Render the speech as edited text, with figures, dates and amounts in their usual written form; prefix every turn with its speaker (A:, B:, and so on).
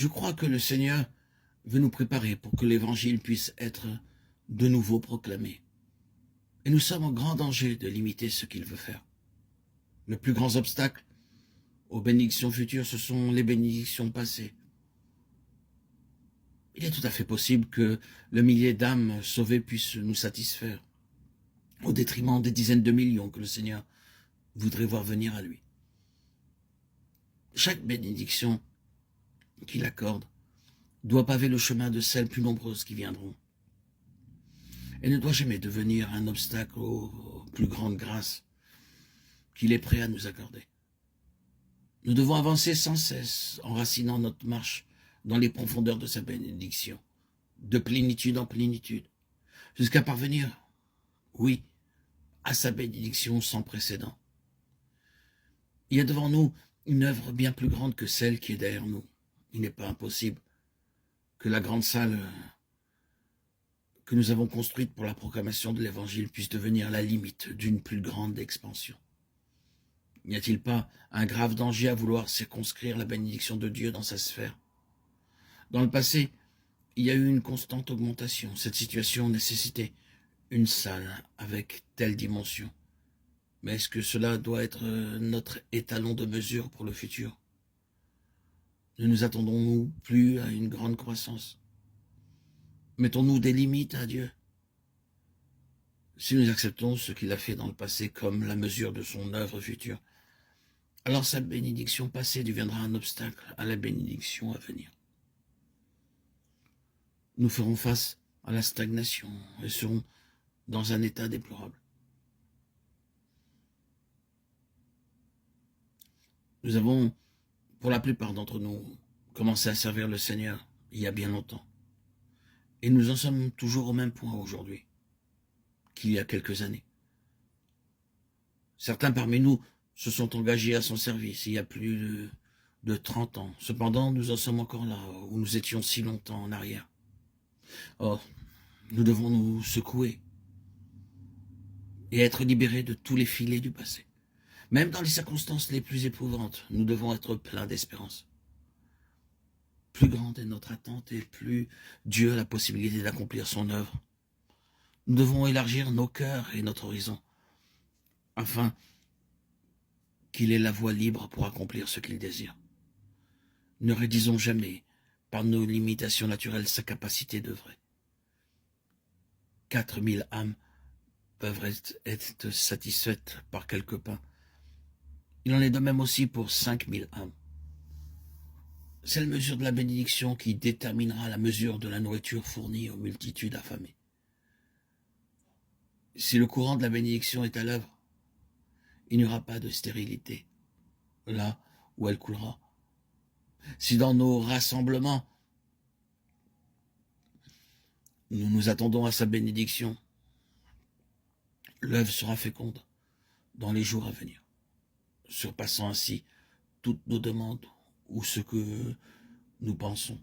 A: Je crois que le Seigneur veut nous préparer pour que l'Évangile puisse être de nouveau proclamé. Et nous sommes en grand danger de limiter ce qu'il veut faire. Le plus grand obstacle aux bénédictions futures, ce sont les bénédictions passées. Il est tout à fait possible que le millier d'âmes sauvées puisse nous satisfaire, au détriment des dizaines de millions que le Seigneur voudrait voir venir à lui. Chaque bénédiction qu'il accorde doit paver le chemin de celles plus nombreuses qui viendront. Elle ne doit jamais devenir un obstacle aux plus grandes grâces qu'il est prêt à nous accorder. Nous devons avancer sans cesse, enracinant notre marche dans les profondeurs de sa bénédiction, de plénitude en plénitude, jusqu'à parvenir, oui, à sa bénédiction sans précédent. Il y a devant nous une œuvre bien plus grande que celle qui est derrière nous. Il n'est pas impossible que la grande salle que nous avons construite pour la proclamation de l'Évangile puisse devenir la limite d'une plus grande expansion. N'y a-t-il pas un grave danger à vouloir circonscrire la bénédiction de Dieu dans sa sphère? Dans le passé, il y a eu une constante augmentation. Cette situation nécessitait une salle avec telle dimension. Mais est-ce que cela doit être notre étalon de mesure pour le futur? Ne nous attendons-nous plus à une grande croissance? Mettons-nous des limites à Dieu? Si nous acceptons ce qu'il a fait dans le passé comme la mesure de son œuvre future, alors sa bénédiction passée deviendra un obstacle à la bénédiction à venir. Nous ferons face à la stagnation et serons dans un état déplorable. Nous avons, pour la plupart d'entre nous, commencé à servir le Seigneur il y a bien longtemps. Et nous en sommes toujours au même point aujourd'hui qu'il y a quelques années. Certains parmi nous se sont engagés à son service il y a plus de 30 ans. Cependant, nous en sommes encore là, où nous étions si longtemps en arrière. Or, nous devons nous secouer et être libérés de tous les filets du passé. Même dans les circonstances les plus éprouvantes, nous devons être pleins d'espérance. Plus grande est notre attente et plus Dieu a la possibilité d'accomplir son œuvre. Nous devons élargir nos cœurs et notre horizon, afin qu'il ait la voie libre pour accomplir ce qu'il désire. Ne réduisons jamais, par nos limitations naturelles, sa capacité d'œuvrer. 4000 âmes peuvent être satisfaites par quelques pains. Il en est de même aussi pour 5000 âmes. C'est la mesure de la bénédiction qui déterminera la mesure de la nourriture fournie aux multitudes affamées. Si le courant de la bénédiction est à l'œuvre, il n'y aura pas de stérilité là où elle coulera. Si dans nos rassemblements, nous nous attendons à sa bénédiction, l'œuvre sera féconde dans les jours à venir, surpassant ainsi toutes nos demandes ou ce que nous pensons.